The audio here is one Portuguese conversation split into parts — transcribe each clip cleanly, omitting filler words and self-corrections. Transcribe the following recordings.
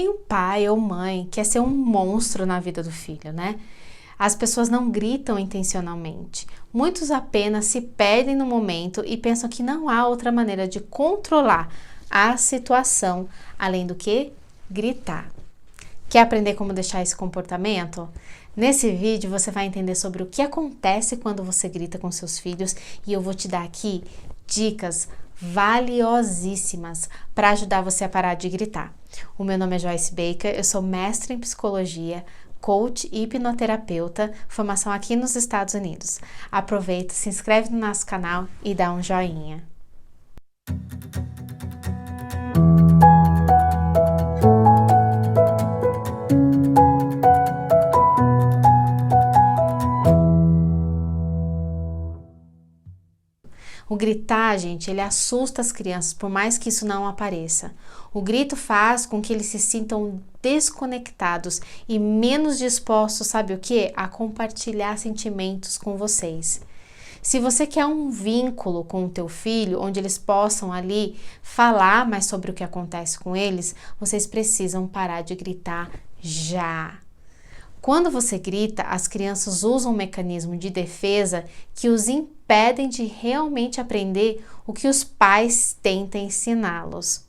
Nenhum pai ou mãe quer ser um monstro na vida do filho, né? As pessoas não gritam intencionalmente. Muitos apenas se perdem no momento e pensam que não há outra maneira de controlar a situação, além do que gritar. Quer aprender como deixar esse comportamento? Nesse vídeo você vai entender sobre o que acontece quando você grita com seus filhos e eu vou te dar aqui dicas valiosíssimas para ajudar você a parar de gritar. O meu nome é Joyce Baker, eu sou mestre em psicologia, coach e hipnoterapeuta, formação aqui nos Estados Unidos. Aproveita, se inscreve no nosso canal e dá um joinha. O gritar, gente, ele assusta as crianças, por mais que isso não apareça. O grito faz com que eles se sintam desconectados e menos dispostos, sabe o quê? A compartilhar sentimentos com vocês. Se você quer um vínculo com o teu filho, onde eles possam ali falar mais sobre o que acontece com eles, vocês precisam parar de gritar já. Quando você grita, as crianças usam um mecanismo de defesa que os impedem de realmente aprender o que os pais tentam ensiná-los.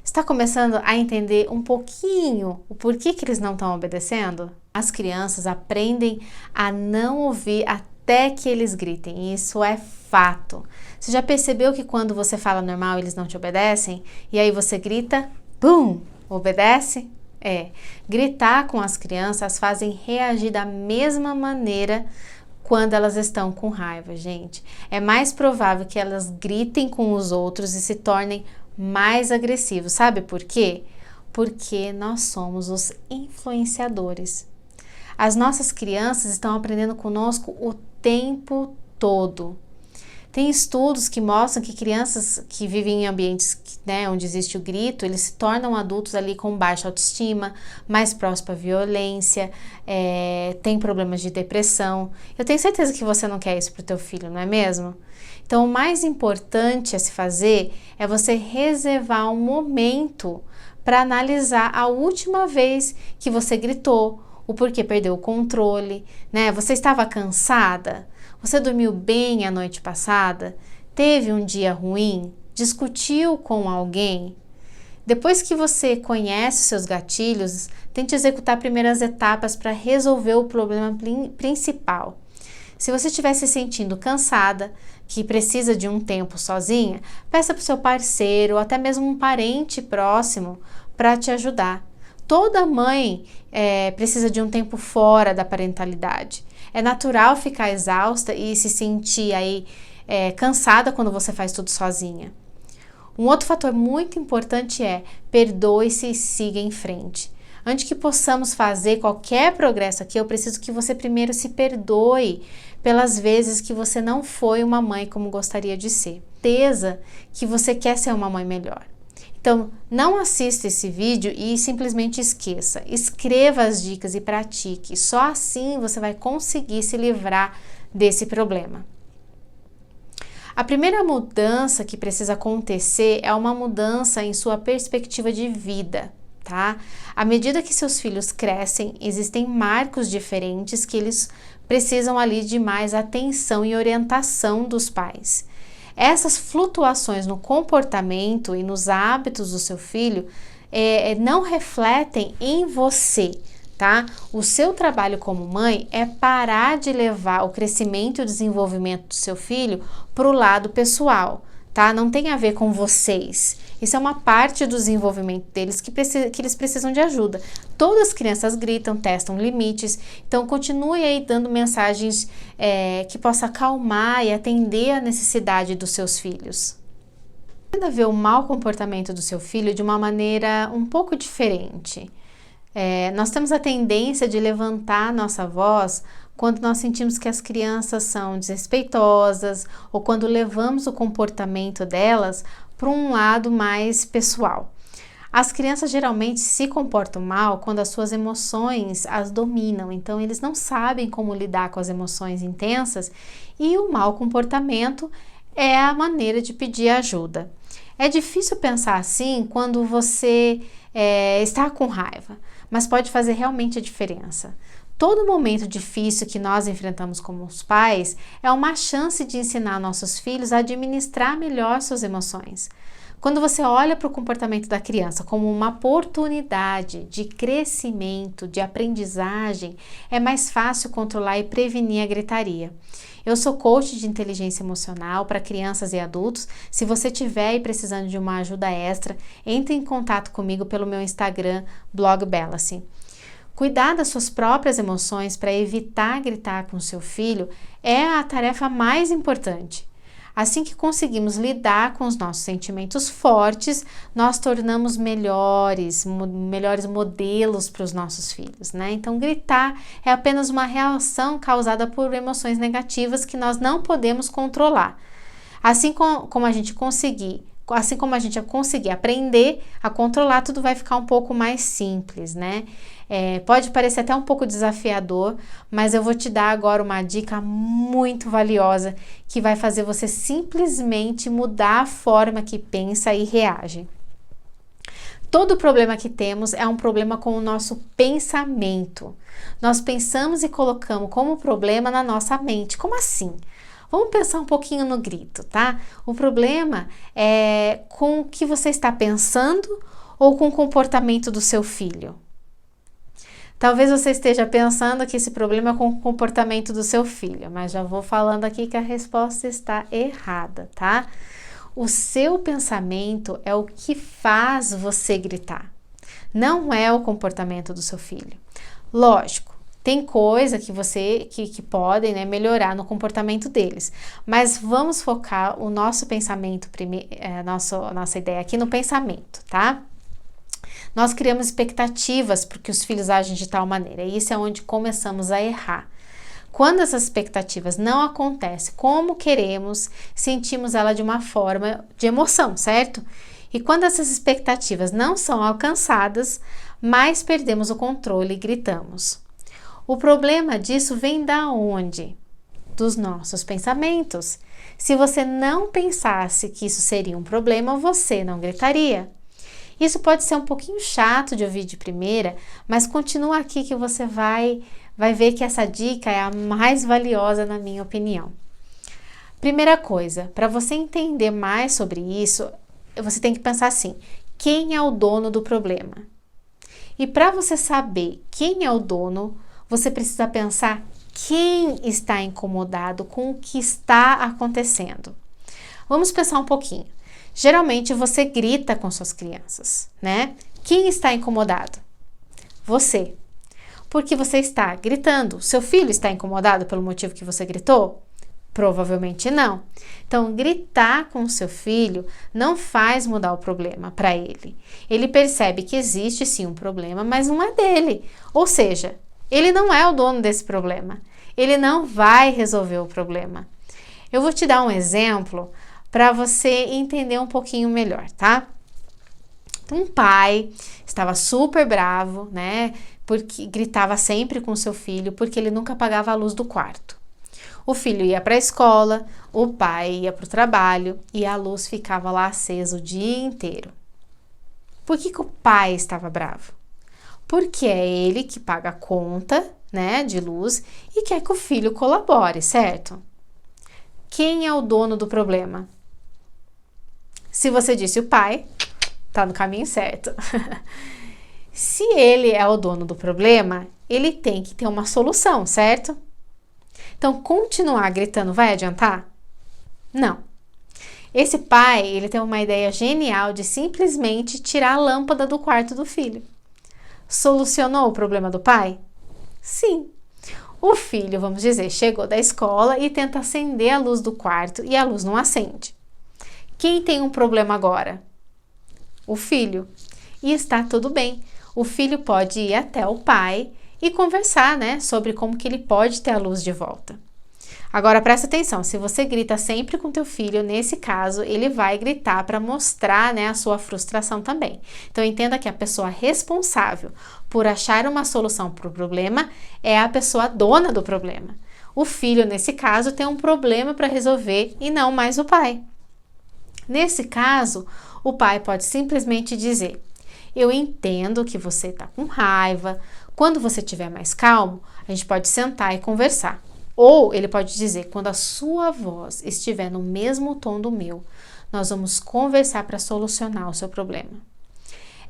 Está começando a entender um pouquinho o porquê que eles não estão obedecendo? As crianças aprendem a não ouvir até que eles gritem, e isso é fato. Você já percebeu que quando você fala normal, eles não te obedecem? E aí você grita, bum, obedece? Gritar com as crianças as fazem reagir da mesma maneira quando elas estão com raiva, gente. É mais provável que elas gritem com os outros e se tornem mais agressivos. Sabe por quê? Porque nós somos os influenciadores. As nossas crianças estão aprendendo conosco o tempo todo. Tem estudos que mostram que crianças que vivem em ambientes onde existe o grito, eles se tornam adultos ali com baixa autoestima, mais próximos à violência, tem problemas de depressão. Eu tenho certeza que você não quer isso para o teu filho, não é mesmo? Então, o mais importante a se fazer é você reservar um momento para analisar a última vez que você gritou, o porquê perdeu o controle, né? Você estava cansada? Você dormiu bem a noite passada? Teve um dia ruim? Discutiu com alguém? Depois que você conhece os seus gatilhos, tente executar primeiras etapas para resolver o problema principal. Se você estiver se sentindo cansada, que precisa de um tempo sozinha, peça para o seu parceiro ou até mesmo um parente próximo para te ajudar. Toda mãe precisa de um tempo fora da parentalidade. É natural ficar exausta e se sentir cansada quando você faz tudo sozinha. Um outro fator muito importante é perdoe-se e siga em frente. Antes que possamos fazer qualquer progresso aqui, eu preciso que você primeiro se perdoe pelas vezes que você não foi uma mãe como gostaria de ser. Certeza que você quer ser uma mãe melhor. Então, não assista esse vídeo e simplesmente esqueça. Escreva as dicas e pratique. Só assim você vai conseguir se livrar desse problema. A primeira mudança que precisa acontecer é uma mudança em sua perspectiva de vida, tá? À medida que seus filhos crescem, existem marcos diferentes que eles precisam ali de mais atenção e orientação dos pais. Essas flutuações no comportamento e nos hábitos do seu filho não refletem em você, tá? O seu trabalho como mãe é parar de levar o crescimento e o desenvolvimento do seu filho para o lado pessoal, tá? Não tem a ver com vocês. Isso é uma parte do desenvolvimento deles que eles precisam de ajuda. Todas as crianças gritam, testam limites, então continue aí dando mensagens que possa acalmar e atender a necessidade dos seus filhos. Tenta ver o mau comportamento do seu filho de uma maneira um pouco diferente. Nós temos a tendência de levantar a nossa voz quando nós sentimos que as crianças são desrespeitosas ou quando levamos o comportamento delas para um lado mais pessoal. As crianças geralmente se comportam mal quando as suas emoções as dominam, então eles não sabem como lidar com as emoções intensas e o mau comportamento é a maneira de pedir ajuda. É difícil pensar assim quando você estar com raiva, mas pode fazer realmente a diferença. Todo momento difícil que nós enfrentamos como os pais é uma chance de ensinar nossos filhos a administrar melhor suas emoções. Quando você olha para o comportamento da criança como uma oportunidade de crescimento, de aprendizagem, é mais fácil controlar e prevenir a gritaria. Eu sou coach de inteligência emocional para crianças e adultos. Se você estiver precisando de uma ajuda extra, entre em contato comigo pelo meu Instagram, Blog Belacy. Cuidar das suas próprias emoções para evitar gritar com seu filho é a tarefa mais importante. Assim que conseguimos lidar com os nossos sentimentos fortes, nós tornamos melhores modelos para os nossos filhos, né? Então, gritar é apenas uma reação causada por emoções negativas que nós não podemos controlar. Assim como a gente conseguir aprender a controlar, tudo vai ficar um pouco mais simples, né? Pode parecer até um pouco desafiador, mas eu vou te dar agora uma dica muito valiosa que vai fazer você simplesmente mudar a forma que pensa e reage. Todo problema que temos é um problema com o nosso pensamento. Nós pensamos e colocamos como problema na nossa mente. Como assim? Vamos pensar um pouquinho no grito, tá? O problema é com o que você está pensando ou com o comportamento do seu filho. Talvez você esteja pensando que esse problema é com o comportamento do seu filho, mas já vou falando aqui que a resposta está errada, tá? O seu pensamento é o que faz você gritar, não é o comportamento do seu filho. Lógico, tem coisa que podem, né, melhorar no comportamento deles, mas vamos focar o nosso pensamento, nossa ideia aqui no pensamento, tá? Nós criamos expectativas porque os filhos agem de tal maneira, e isso é onde começamos a errar. Quando essas expectativas não acontecem como queremos, sentimos ela de uma forma de emoção, certo? E quando essas expectativas não são alcançadas, mais perdemos o controle e gritamos. O problema disso vem da onde? Dos nossos pensamentos. Se você não pensasse que isso seria um problema, você não gritaria. Isso pode ser um pouquinho chato de ouvir de primeira, mas continua aqui que você vai ver que essa dica é a mais valiosa na minha opinião. Primeira coisa, para você entender mais sobre isso, você tem que pensar assim: quem é o dono do problema? E para você saber quem é o dono, você precisa pensar quem está incomodado com o que está acontecendo. Vamos pensar um pouquinho. Geralmente você grita com suas crianças, né? Quem está incomodado? Você. Porque você está gritando. Seu filho está incomodado pelo motivo que você gritou? Provavelmente não. Então, gritar com o seu filho não faz mudar o problema para ele. Ele percebe que existe sim um problema, mas não é dele. Ou seja, ele não é o dono desse problema. Ele não vai resolver o problema. Eu vou te dar um exemplo para você entender um pouquinho melhor, tá? Um pai estava super bravo, né? Porque gritava sempre com seu filho porque ele nunca apagava a luz do quarto. O filho ia para a escola, o pai ia para o trabalho e a luz ficava lá acesa o dia inteiro. Por que o pai estava bravo? Porque é ele que paga a conta, né, de luz e quer que o filho colabore, certo? Quem é o dono do problema? Se você disse o pai, tá no caminho certo. Se ele é o dono do problema, ele tem que ter uma solução, certo? Então, continuar gritando vai adiantar? Não. Esse pai, ele tem uma ideia genial de simplesmente tirar a lâmpada do quarto do filho. Solucionou o problema do pai? Sim. O filho, vamos dizer, chegou da escola e tenta acender a luz do quarto e a luz não acende. Quem tem um problema agora? O filho. E está tudo bem. O filho pode ir até o pai e conversar, né, sobre como que ele pode ter a luz de volta. Agora presta atenção, se você grita sempre com teu filho, nesse caso, ele vai gritar para mostrar, né, a sua frustração também. Então entenda que a pessoa responsável por achar uma solução para o problema é a pessoa dona do problema. O filho, nesse caso, tem um problema para resolver e não mais o pai. Nesse caso, o pai pode simplesmente dizer: eu entendo que você está com raiva. Quando você estiver mais calmo, a gente pode sentar e conversar. Ou ele pode dizer, quando a sua voz estiver no mesmo tom do meu, nós vamos conversar para solucionar o seu problema.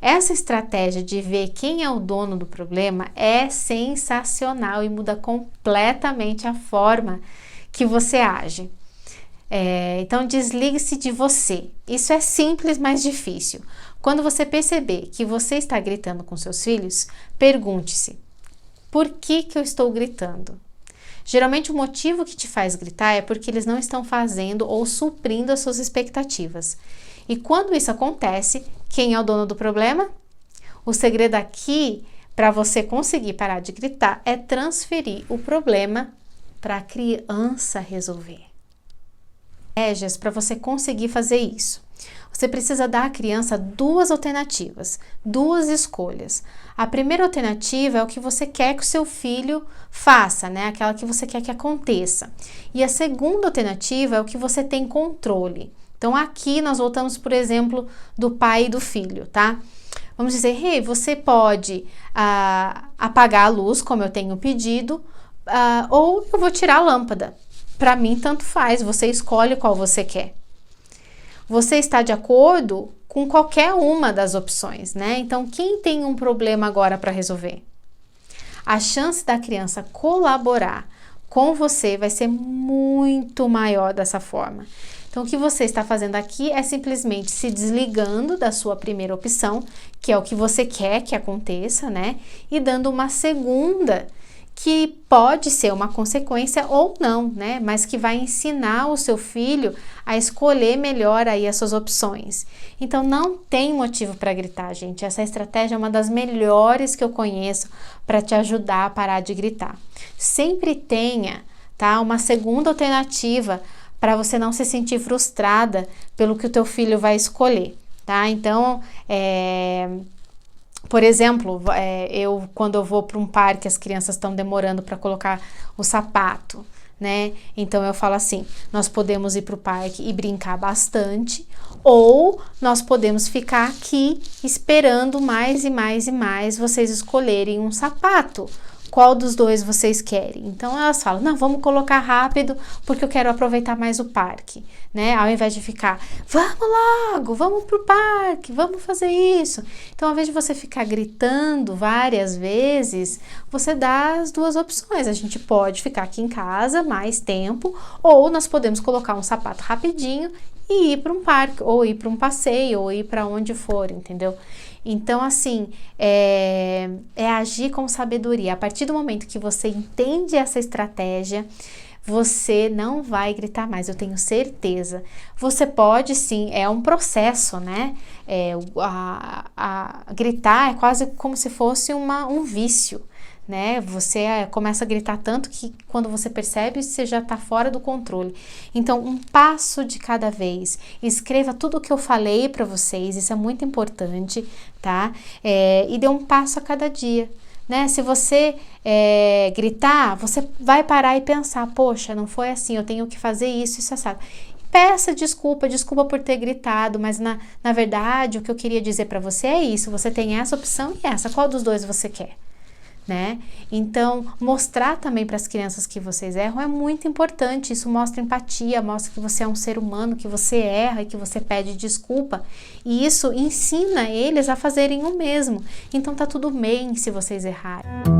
Essa estratégia de ver quem é o dono do problema é sensacional e muda completamente a forma que você age. Então, desligue-se de você. Isso é simples, mas difícil. Quando você perceber que você está gritando com seus filhos, pergunte-se, por que eu estou gritando? Geralmente o motivo que te faz gritar é porque eles não estão fazendo ou suprindo as suas expectativas. E quando isso acontece, quem é o dono do problema? O segredo aqui, para você conseguir parar de gritar, é transferir o problema para a criança resolver. Estratégias para você conseguir fazer isso. Você precisa dar à criança duas alternativas, duas escolhas. A primeira alternativa é o que você quer que o seu filho faça, né? Aquela que você quer que aconteça. E a segunda alternativa é o que você tem controle. Então, aqui nós voltamos, por exemplo, do pai e do filho, tá? Vamos dizer, hey, você pode apagar a luz, como eu tenho pedido, ou eu vou tirar a lâmpada. Para mim, tanto faz, você escolhe qual você quer. Você está de acordo com qualquer uma das opções, né? Então, quem tem um problema agora para resolver? A chance da criança colaborar com você vai ser muito maior dessa forma. Então, o que você está fazendo aqui é simplesmente se desligando da sua primeira opção, que é o que você quer que aconteça, né? E dando uma segunda, que pode ser uma consequência ou não, né? Mas que vai ensinar o seu filho a escolher melhor aí as suas opções. Então, não tem motivo para gritar, gente. Essa estratégia é uma das melhores que eu conheço para te ajudar a parar de gritar. Sempre tenha, tá, uma segunda alternativa para você não se sentir frustrada pelo que o teu filho vai escolher, tá? Então, por exemplo, quando eu vou para um parque, as crianças estão demorando para colocar o sapato, né? Então eu falo assim, nós podemos ir para o parque e brincar bastante, ou nós podemos ficar aqui esperando mais e mais e mais vocês escolherem um sapato. Qual dos dois vocês querem? Então elas falam, não, vamos colocar rápido porque eu quero aproveitar mais o parque, né? Ao invés de ficar, vamos logo, vamos pro parque, vamos fazer isso. Então, ao invés de você ficar gritando várias vezes, você dá as duas opções. A gente pode ficar aqui em casa mais tempo, ou nós podemos colocar um sapato rapidinho e ir para um parque, ou ir para um passeio, ou ir para onde for, entendeu? Então, assim, é agir com sabedoria. A partir do momento que você entende essa estratégia, você não vai gritar mais, eu tenho certeza. Você pode sim, é um processo, né? Gritar é quase como se fosse um vício, né? Você começa a gritar tanto que quando você percebe, você já está fora do controle. Então, um passo de cada vez. Escreva tudo o que eu falei para vocês, isso é muito importante, tá? E dê um passo a cada dia, né? Se você gritar, você vai parar e pensar, poxa, não foi assim, eu tenho que fazer isso, sabe? Peça desculpa por ter gritado, mas na verdade o que eu queria dizer para você é isso, você tem essa opção e essa, qual dos dois você quer? Né? Então, mostrar também para as crianças que vocês erram é muito importante. Isso mostra empatia, mostra que você é um ser humano, que você erra e que você pede desculpa. E isso ensina eles a fazerem o mesmo. Então, tá tudo bem se vocês errarem.